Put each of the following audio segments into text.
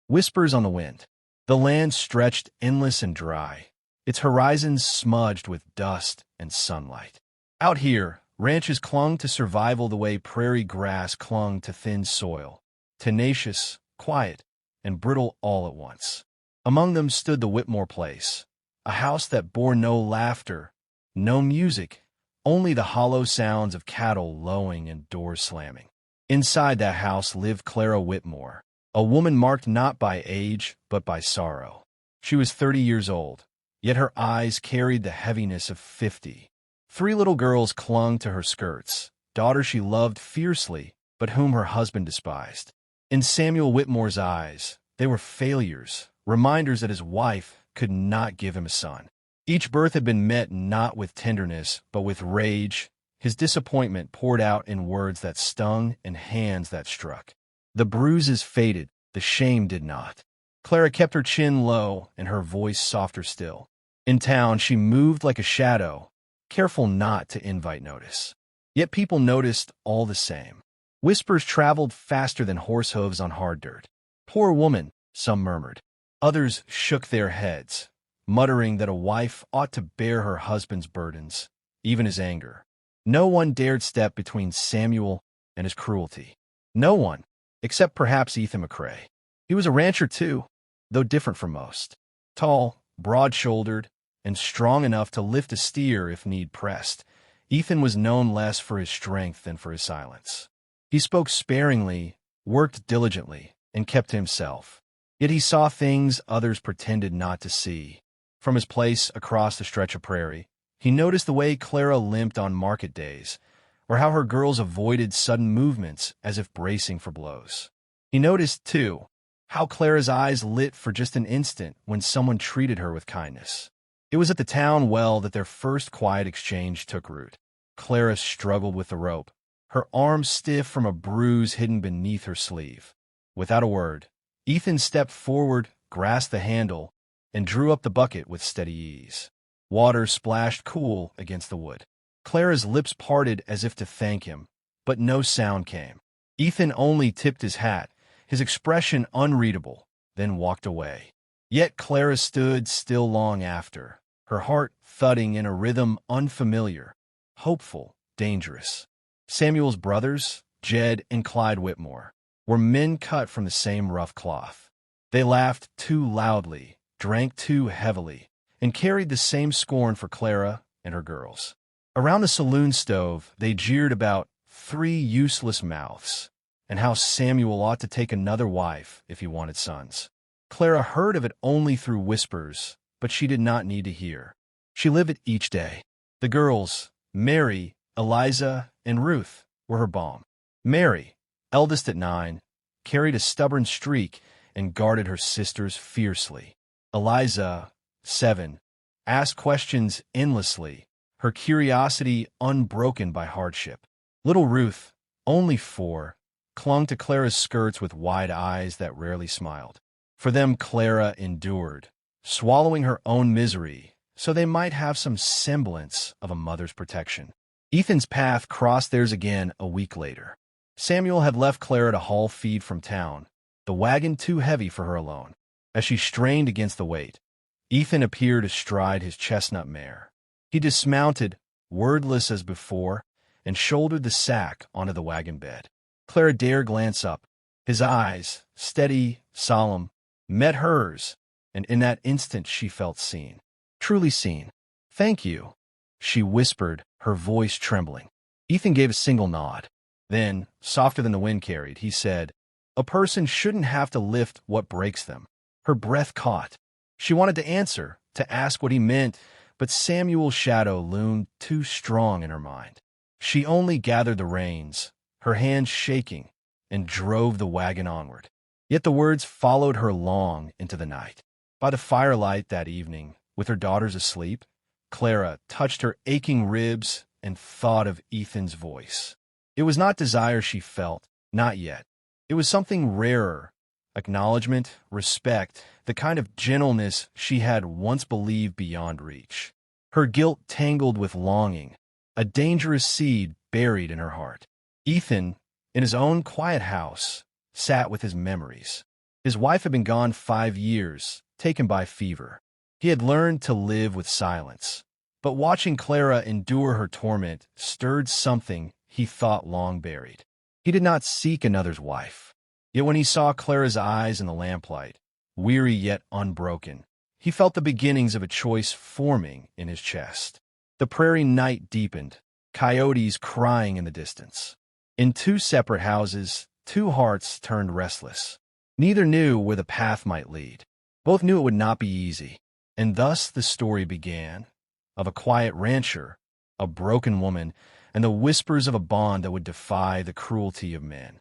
Whispers on the wind. The land stretched endless and dry, its horizons smudged with dust and sunlight. Out here, ranches clung to survival the way prairie grass clung to thin soil, tenacious, quiet, and brittle all at once. Among them stood the Whitmore place, a house that bore no laughter, no music, only the hollow sounds of cattle lowing and doors slamming. Inside that house lived Clara Whitmore, a woman marked not by age but by sorrow. She was 30 years old, yet her eyes carried the heaviness of 50. 3 little girls clung to her skirts, daughters she loved fiercely, but whom her husband despised. In Samuel Whitmore's eyes, they were failures, reminders that his wife could not give him a son. Each birth had been met not with tenderness, but with rage, his disappointment poured out in words that stung and hands that struck. The bruises faded, the shame did not. Clara kept her chin low and her voice softer still. In town, she moved like a shadow, careful not to invite notice. Yet people noticed all the same. Whispers traveled faster than horse hooves on hard dirt. Poor woman, some murmured. Others shook their heads, muttering that a wife ought to bear her husband's burdens, even his anger. No one dared step between Samuel and his cruelty. No one, except perhaps Ethan McCrae. He was a rancher too, though different from most. Tall, broad-shouldered, and strong enough to lift a steer if need pressed, Ethan was known less for his strength than for his silence. He spoke sparingly, worked diligently, and kept to himself. Yet he saw things others pretended not to see. From his place across the stretch of prairie, he noticed the way Clara limped on market days, or how her girls avoided sudden movements as if bracing for blows. He noticed, too, how Clara's eyes lit for just an instant when someone treated her with kindness. It was at the town well that their first quiet exchange took root. Clara struggled with the rope, her arm stiff from a bruise hidden beneath her sleeve. Without a word, Ethan stepped forward, grasped the handle, and drew up the bucket with steady ease. Water splashed cool against the wood. Clara's lips parted as if to thank him, but no sound came. Ethan only tipped his hat, his expression unreadable, then walked away. Yet Clara stood still long after, her heart thudding in a rhythm unfamiliar, hopeful, dangerous. Samuel's brothers, Jed and Clyde Whitmore, were men cut from the same rough cloth. They laughed too loudly, drank too heavily, and carried the same scorn for Clara and her girls. Around the saloon stove, they jeered about 3 useless mouths, and how Samuel ought to take another wife if he wanted sons. Clara heard of it only through whispers, but she did not need to hear. She lived it each day. The girls, Mary, Eliza, and Ruth, were her balm. Mary, eldest at 9, carried a stubborn streak and guarded her sisters fiercely. Eliza, 7, asked questions endlessly, her curiosity unbroken by hardship. Little Ruth, only 4, clung to Clara's skirts with wide eyes that rarely smiled. For them Clara endured, swallowing her own misery so they might have some semblance of a mother's protection. Ethan's path crossed theirs again a week later. Samuel had left Clara to haul feed from town, the wagon too heavy for her alone. As she strained against the weight, Ethan appeared astride his chestnut mare. He dismounted, wordless as before, and shouldered the sack onto the wagon bed. Clara dared glance up. His eyes, steady, solemn, met hers, and in that instant she felt seen. Truly seen. "Thank you," she whispered, her voice trembling. Ethan gave a single nod. Then, softer than the wind carried, he said, "A person shouldn't have to lift what breaks them." Her breath caught. She wanted to answer, to ask what he meant, but Samuel's shadow loomed too strong in her mind. She only gathered the reins, her hands shaking, and drove the wagon onward. Yet the words followed her long into the night. By the firelight that evening, with her daughters asleep, Clara touched her aching ribs and thought of Ethan's voice. It was not desire she felt, not yet. It was something rarer, acknowledgement, respect, the kind of gentleness she had once believed beyond reach. Her guilt tangled with longing, a dangerous seed buried in her heart. Ethan, in his own quiet house, sat with his memories. His wife had been gone 5 years, taken by fever. He had learned to live with silence. But watching Clara endure her torment stirred something he thought long buried. He did not seek another's wife. Yet when he saw Clara's eyes in the lamplight, weary yet unbroken, he felt the beginnings of a choice forming in his chest. The prairie night deepened, coyotes crying in the distance. In 2 separate houses, 2 hearts turned restless. Neither knew where the path might lead. Both knew it would not be easy. And thus the story began, of a quiet rancher, a broken woman, and the whispers of a bond that would defy the cruelty of men.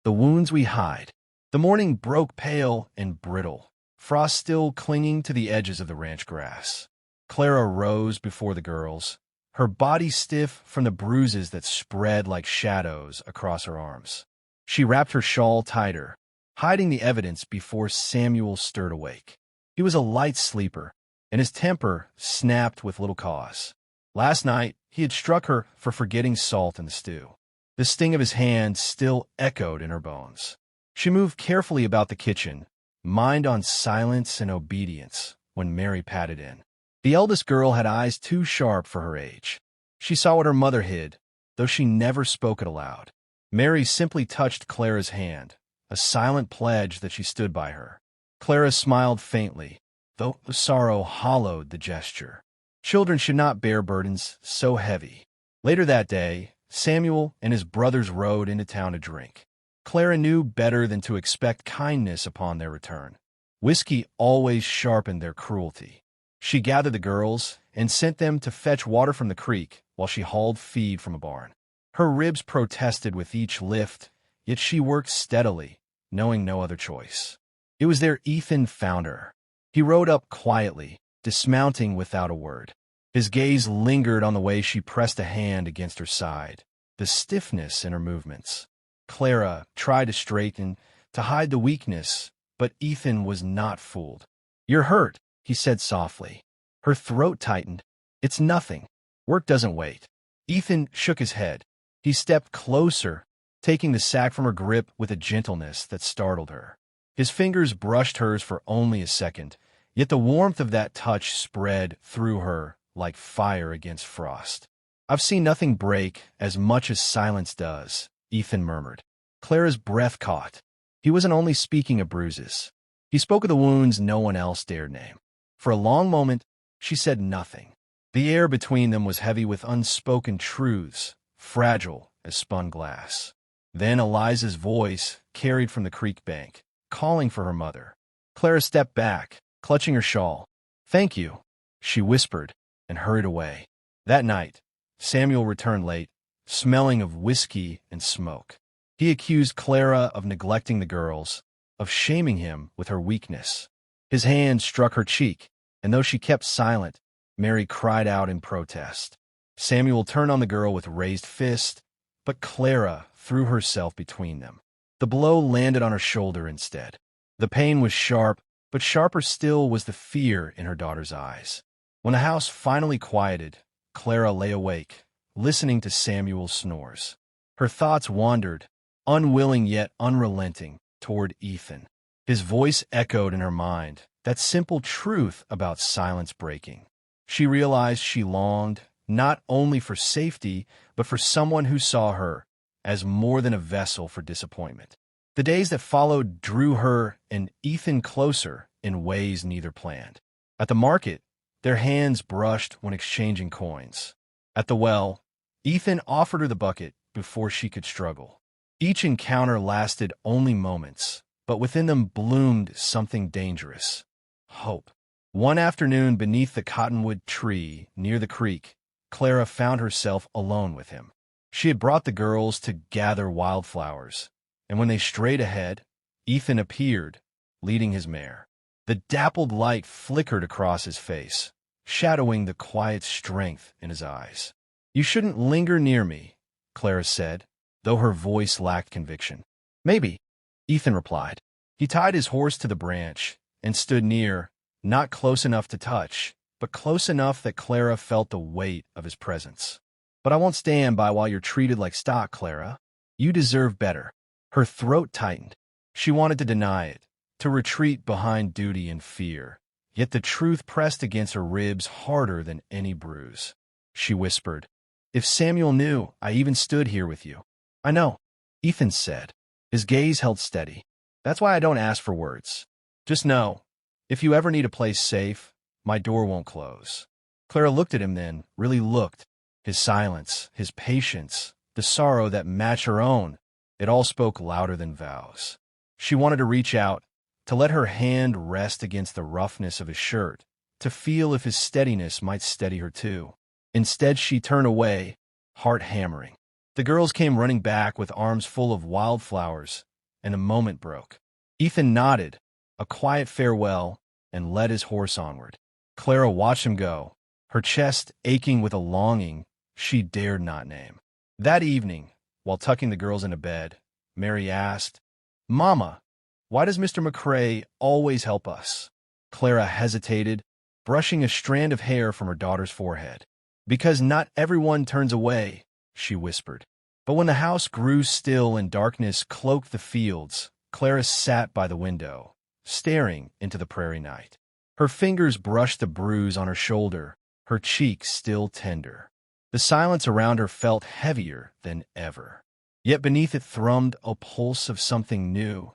The wounds we hide. The morning broke pale and brittle, frost still clinging to the edges of the ranch grass. Clara rose before the girls, her body stiff from the bruises that spread like shadows across her arms. She wrapped her shawl tighter, hiding the evidence before Samuel stirred awake. He was a light sleeper, and his temper snapped with little cause. Last night, he had struck her for forgetting salt in the stew. The sting of his hand still echoed in her bones. She moved carefully about the kitchen, mind on silence and obedience, when Mary patted in. The eldest girl had eyes too sharp for her age. She saw what her mother hid, though she never spoke it aloud. Mary simply touched Clara's hand, a silent pledge that she stood by her. Clara smiled faintly, though the sorrow hollowed the gesture. Children should not bear burdens so heavy. Later that day, Samuel and his brothers rode into town to drink. Clara knew better than to expect kindness upon their return. Whiskey always sharpened their cruelty. She gathered the girls and sent them to fetch water from the creek while she hauled feed from a barn. Her ribs protested with each lift, yet she worked steadily, knowing no other choice. It was there Ethan found her. He rode up quietly, dismounting without a word. His gaze lingered on the way she pressed a hand against her side, the stiffness in her movements. Clara tried to straighten, to hide the weakness, but Ethan was not fooled. "You're hurt," he said softly. Her throat tightened. "It's nothing. Work doesn't wait." Ethan shook his head. He stepped closer, taking the sack from her grip with a gentleness that startled her. His fingers brushed hers for only a second, yet the warmth of that touch spread through her like fire against frost. "I've seen nothing break as much as silence does," Ethan murmured. Clara's breath caught. He wasn't only speaking of bruises. He spoke of the wounds no one else dared name. For a long moment, she said nothing. The air between them was heavy with unspoken truths, fragile as spun glass. Then Eliza's voice carried from the creek bank, calling for her mother. Clara stepped back, clutching her shawl. "Thank you," she whispered, and hurried away. That night, Samuel returned late, smelling of whiskey and smoke. He accused Clara of neglecting the girls, of shaming him with her weakness. His hand struck her cheek, and though she kept silent, Mary cried out in protest. Samuel turned on the girl with raised fist, but Clara threw herself between them. The blow landed on her shoulder instead. The pain was sharp, but sharper still was the fear in her daughter's eyes. When the house finally quieted, Clara lay awake, listening to Samuel's snores. Her thoughts wandered, unwilling yet unrelenting, toward Ethan. His voice echoed in her mind, that simple truth about silence breaking. She realized she longed, not only for safety, but for someone who saw her as more than a vessel for disappointment. The days that followed drew her and Ethan closer in ways neither planned. At the market, their hands brushed when exchanging coins. At the well, Ethan offered her the bucket before she could struggle. Each encounter lasted only moments, but within them bloomed something dangerous. Hope. One afternoon beneath the cottonwood tree near the creek, Clara found herself alone with him. She had brought the girls to gather wildflowers, and when they strayed ahead, Ethan appeared, leading his mare. The dappled light flickered across his face, shadowing the quiet strength in his eyes. "You shouldn't linger near me," Clara said, though her voice lacked conviction. "Maybe," Ethan replied. He tied his horse to the branch and stood near, not close enough to touch, but close enough that Clara felt the weight of his presence. "But I won't stand by while you're treated like stock, Clara. You deserve better." Her throat tightened. She wanted to deny it, to retreat behind duty and fear. Yet the truth pressed against her ribs harder than any bruise. She whispered, "If Samuel knew I even stood here with you." "I know," Ethan said. His gaze held steady. "That's why I don't ask for words. Just know, if you ever need a place safe, my door won't close." Clara looked at him then, really looked. His silence, his patience, the sorrow that matched her own, it all spoke louder than vows. She wanted to reach out, to let her hand rest against the roughness of his shirt, to feel if his steadiness might steady her too. Instead, she turned away, heart hammering. The girls came running back with arms full of wildflowers, and the moment broke. Ethan nodded, a quiet farewell, and led his horse onward. Clara watched him go, her chest aching with a longing she dared not name. That evening, while tucking the girls into bed, Mary asked, "Mama, why does Mr. McCrae always help us?" Clara hesitated, brushing a strand of hair from her daughter's forehead. "Because not everyone turns away," she whispered. But when the house grew still and darkness cloaked the fields, Clara sat by the window, staring into the prairie night. Her fingers brushed a bruise on her shoulder, her cheek still tender. The silence around her felt heavier than ever. Yet beneath it thrummed a pulse of something new,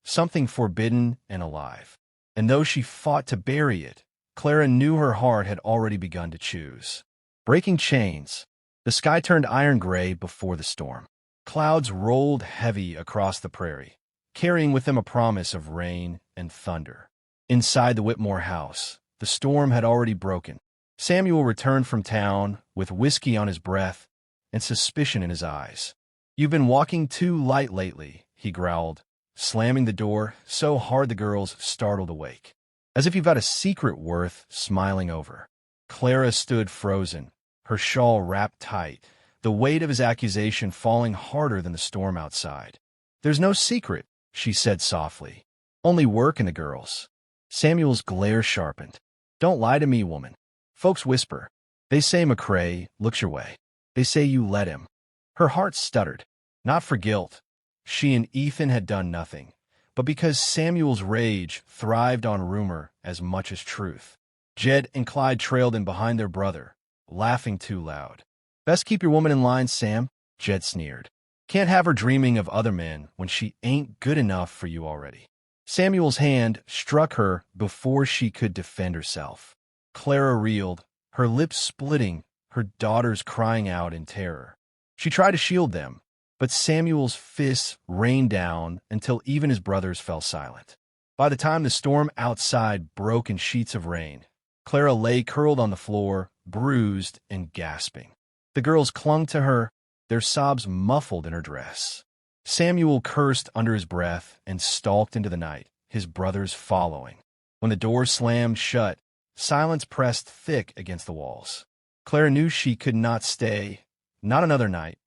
something forbidden and alive. And though she fought to bury it, Clara knew her heart had already begun to choose. Breaking chains, the sky turned iron gray before the storm. Clouds rolled heavy across the prairie, carrying with them a promise of rain and thunder. Inside the Whitmore house, the storm had already broken. Samuel returned from town with whiskey on his breath and suspicion in his eyes. "You've been walking too light lately," he growled, slamming the door so hard the girls startled awake. "As if you've got a secret worth smiling over." Clara stood frozen, her shawl wrapped tight, the weight of his accusation falling harder than the storm outside. "There's no secret," she said softly. "Only work and the girls." Samuel's glare sharpened. "Don't lie to me, woman. Folks whisper. They say McCrae looks your way. They say you let him." Her heart stuttered. Not for guilt. She and Ethan had done nothing, but because Samuel's rage thrived on rumor as much as truth. Jed and Clyde trailed in behind their brother, laughing too loud. "Best keep your woman in line, Sam," Jed sneered. "Can't have her dreaming of other men when she ain't good enough for you already." Samuel's hand struck her before she could defend herself. Clara reeled, her lips splitting, her daughters crying out in terror. She tried to shield them, but Samuel's fists rained down until even his brothers fell silent. By the time the storm outside broke in sheets of rain, Clara lay curled on the floor, bruised and gasping. The girls clung to her, their sobs muffled in her dress. Samuel cursed under his breath and stalked into the night, his brothers following. When the door slammed shut, silence pressed thick against the walls. Clara knew she could not stay, not another night,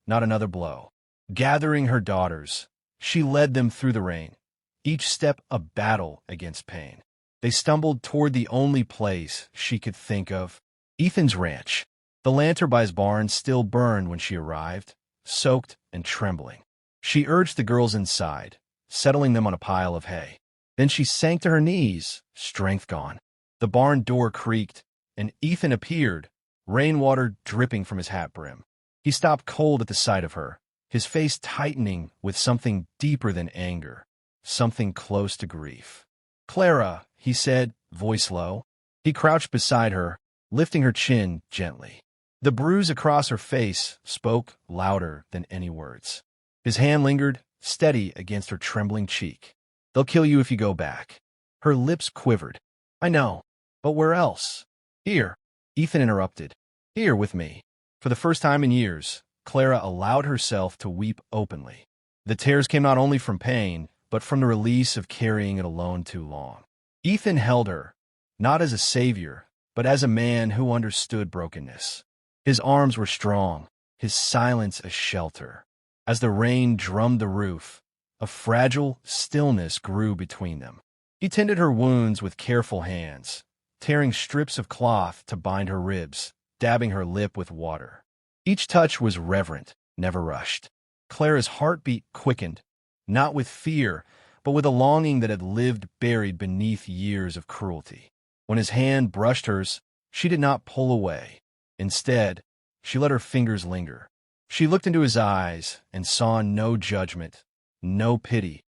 not another blow. Gathering her daughters, she led them through the rain, each step a battle against pain. They stumbled toward the only place she could think of, Ethan's ranch. The lantern by his barn still burned when she arrived, soaked and trembling. She urged the girls inside, settling them on a pile of hay. Then she sank to her knees, strength gone. The barn door creaked, and Ethan appeared, rainwater dripping from his hat brim. He stopped cold at the sight of her, his face tightening with something deeper than anger, something close to grief. "Clara," he said, voice low. He crouched beside her, lifting her chin gently. The bruise across her face spoke louder than any words. His hand lingered, steady against her trembling cheek. "They'll kill you if you go back." Her lips quivered. "I know, but where else?" "Here," Ethan interrupted. "Here with me." For the first time in years, Clara allowed herself to weep openly. The tears came not only from pain, but from the release of carrying it alone too long. Ethan held her, not as a savior, but as a man who understood brokenness. His arms were strong, his silence a shelter. As the rain drummed the roof, a fragile stillness grew between them. He tended her wounds with careful hands, tearing strips of cloth to bind her ribs, dabbing her lip with water. Each touch was reverent, never rushed. Clara's heartbeat quickened, not with fear, but with a longing that had lived buried beneath years of cruelty. When his hand brushed hers, she did not pull away. Instead, she let her fingers linger. She looked into his eyes and saw no judgment, no pity,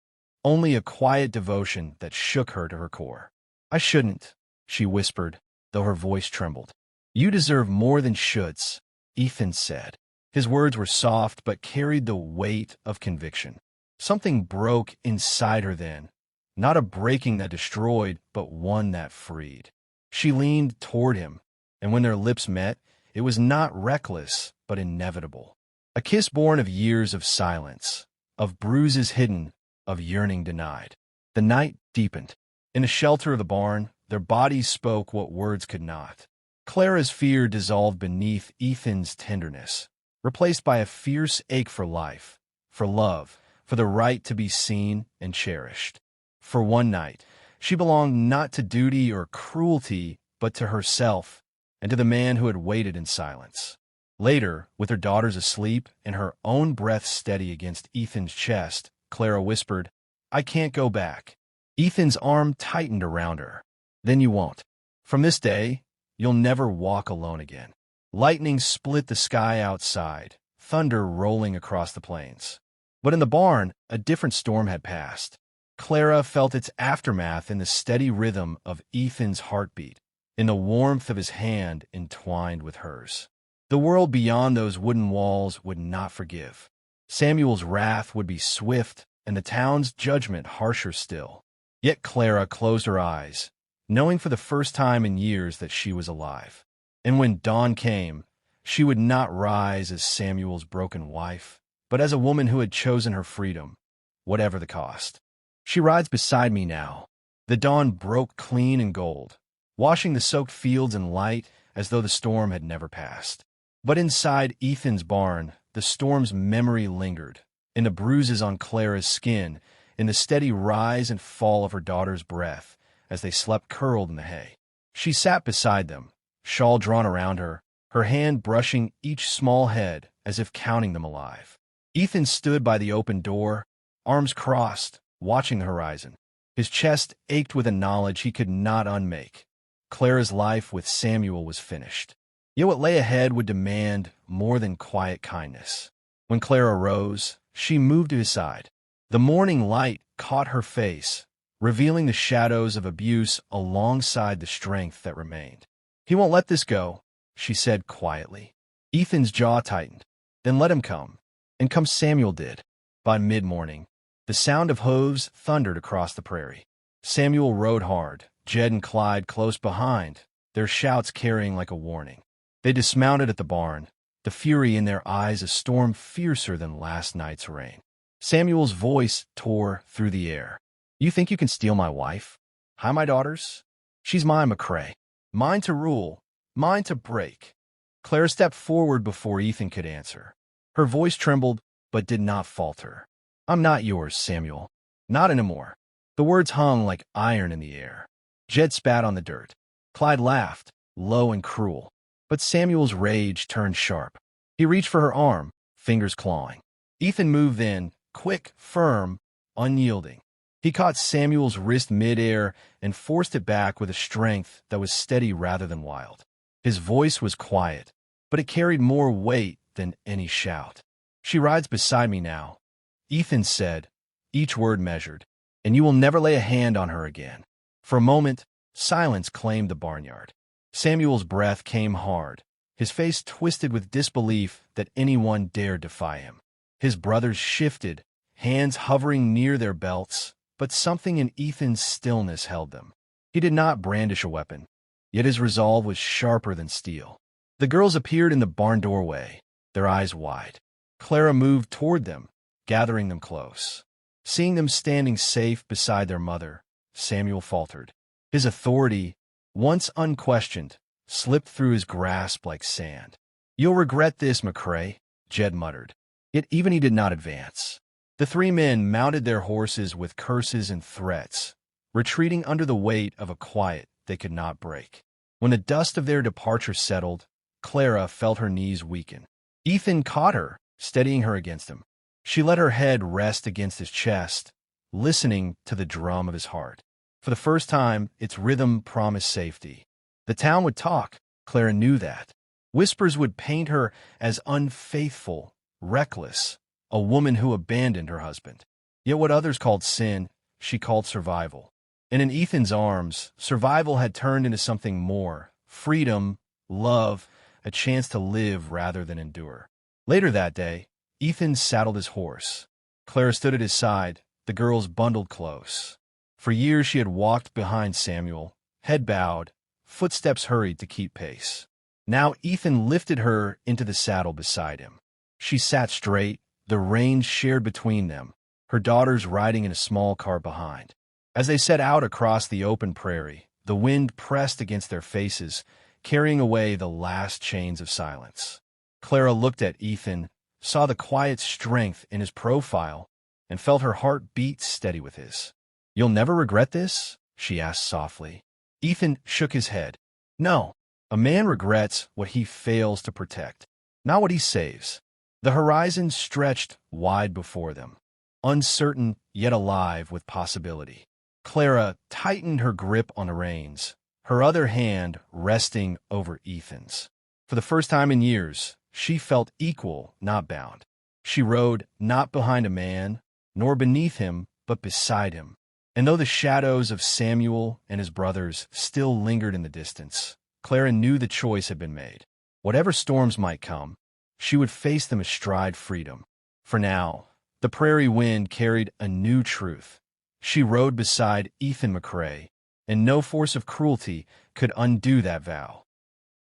only a quiet devotion that shook her to her core. "I shouldn't," she whispered, though her voice trembled. "You deserve more than shoulds," Ethan said. His words were soft but carried the weight of conviction. Something broke inside her then, not a breaking that destroyed, but one that freed. She leaned toward him, and when their lips met, it was not reckless, but inevitable. A kiss born of years of silence, of bruises hidden, of yearning denied. The night deepened. In the shelter of the barn, their bodies spoke what words could not. Clara's fear dissolved beneath Ethan's tenderness, replaced by a fierce ache for life, for love, for the right to be seen and cherished. For one night, she belonged not to duty or cruelty, but to herself and to the man who had waited in silence. Later, with her daughters asleep and her own breath steady against Ethan's chest, Clara whispered, "I can't go back." Ethan's arm tightened around her. "Then you won't. From this day, you'll never walk alone again." Lightning split the sky outside, thunder rolling across the plains. But in the barn, a different storm had passed. Clara felt its aftermath in the steady rhythm of Ethan's heartbeat, in the warmth of his hand entwined with hers. The world beyond those wooden walls would not forgive. Samuel's wrath would be swift, and the town's judgment harsher still. Yet Clara closed her eyes, knowing for the first time in years that she was alive. And when dawn came, she would not rise as Samuel's broken wife, but as a woman who had chosen her freedom, whatever the cost. She rides beside me now. The dawn broke clean and gold, washing the soaked fields in light as though the storm had never passed. But inside Ethan's barn, the storm's memory lingered, in the bruises on Clara's skin, in the steady rise and fall of her daughter's breath as they slept curled in the hay. She sat beside them, shawl drawn around her, her hand brushing each small head as if counting them alive. Ethan stood by the open door, arms crossed, watching the horizon. His chest ached with a knowledge he could not unmake. Clara's life with Samuel was finished. Yet what lay ahead would demand more than quiet kindness. When Clara rose, she moved to his side. The morning light caught her face, revealing the shadows of abuse alongside the strength that remained. "He won't let this go," she said quietly. Ethan's jaw tightened. "Then let him come." And come Samuel did. By mid-morning, the sound of hooves thundered across the prairie. Samuel rode hard, Jed and Clyde close behind, their shouts carrying like a warning. They dismounted at the barn, the fury in their eyes a storm fiercer than last night's rain. Samuel's voice tore through the air. "You think you can steal my wife? Hi, my daughters? She's mine, McCrae. Mine to rule, mine to break." Clara stepped forward before Ethan could answer. Her voice trembled, but did not falter. "I'm not yours, Samuel. Not anymore." The words hung like iron in the air. Jed spat on the dirt. Clyde laughed, low and cruel. But Samuel's rage turned sharp. He reached for her arm, fingers clawing. Ethan moved in, quick, firm, unyielding. He caught Samuel's wrist mid-air and forced it back with a strength that was steady rather than wild. His voice was quiet, but it carried more weight than any shout. "She rides beside me now," Ethan said, each word measured, "and you will never lay a hand on her again." For a moment, silence claimed the barnyard. Samuel's breath came hard, his face twisted with disbelief that anyone dared defy him. His brothers shifted, hands hovering near their belts, but something in Ethan's stillness held them. He did not brandish a weapon, yet his resolve was sharper than steel. The girls appeared in the barn doorway, their eyes wide. Clara moved toward them, gathering them close. Seeing them standing safe beside their mother, Samuel faltered. His authority, once unquestioned, slipped through his grasp like sand. "You'll regret this, McCrae," Jed muttered. Yet even he did not advance. The three men mounted their horses with curses and threats, retreating under the weight of a quiet they could not break. When the dust of their departure settled, Clara felt her knees weaken. Ethan caught her, steadying her against him. She let her head rest against his chest, listening to the drum of his heart. For the first time, its rhythm promised safety. The town would talk. Clara knew that. Whispers would paint her as unfaithful, reckless, a woman who abandoned her husband. Yet what others called sin, she called survival. And in Ethan's arms, survival had turned into something more: freedom, love, a chance to live rather than endure. Later that day, Ethan saddled his horse. Clara stood at his side, the girls bundled close. For years she had walked behind Samuel, head bowed, footsteps hurried to keep pace. Now Ethan lifted her into the saddle beside him. She sat straight, the reins shared between them, her daughters riding in a small car behind. As they set out across the open prairie, the wind pressed against their faces, carrying away the last chains of silence. Clara looked at Ethan, saw the quiet strength in his profile, and felt her heart beat steady with his. "You'll never regret this?" she asked softly. Ethan shook his head. "No, a man regrets what he fails to protect, not what he saves." The horizon stretched wide before them, uncertain yet alive with possibility. Clara tightened her grip on the reins, her other hand resting over Ethan's. For the first time in years, she felt equal, not bound. She rode not behind a man, nor beneath him, but beside him. And though the shadows of Samuel and his brothers still lingered in the distance, Clara knew the choice had been made. Whatever storms might come, she would face them astride freedom. For now, the prairie wind carried a new truth. She rode beside Ethan McCrae, and no force of cruelty could undo that vow.